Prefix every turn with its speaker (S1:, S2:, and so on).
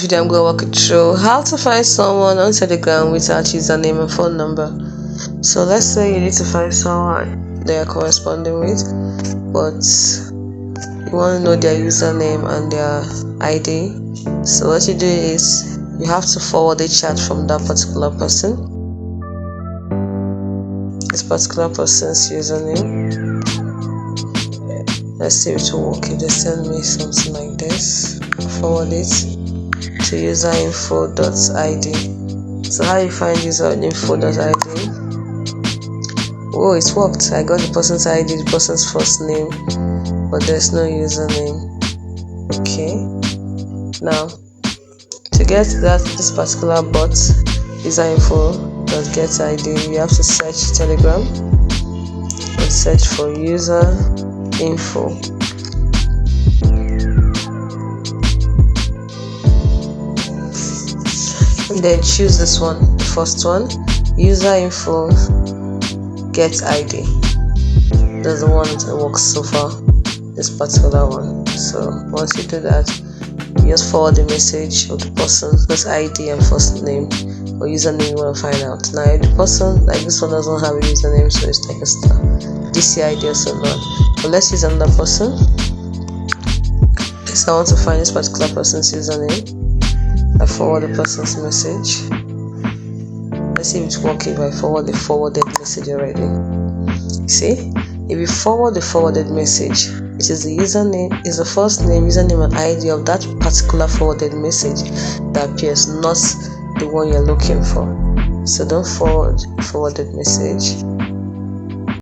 S1: Video I'm going to walk you through how to find someone on Telegram without username and phone number. So let's say you need to find someone they are corresponding with, but you want to know their username and their ID. So what you do is you have to forward a chat from that particular person, this particular person's username. Let's see if it will work. If they send me something like this, I'll forward it to userinfo.id. So how you find userinfo.id? Oh, it worked. I got the person's ID, the person's first name, but there's no username. Okay, now to get this particular bot, userinfo.getID, you have to search Telegram and search for userinfo. And then choose this one, the first one, userinfo get ID. That's the one that works so far, this particular one. So once you do that, you just forward the message of the person's ID and first name or username you want to find out. Now if the person, like this one, doesn't have a username, so it's like a star. DC ID also not. But let's use another person. So I want to find this particular person's username. I forward the person's message. Let's see if it's working. If I forward the forwarded message already. See, if you forward the forwarded message, it is the username, is the first name, username, and ID of that particular forwarded message that appears, not the one you're looking for. So don't forward the forwarded message.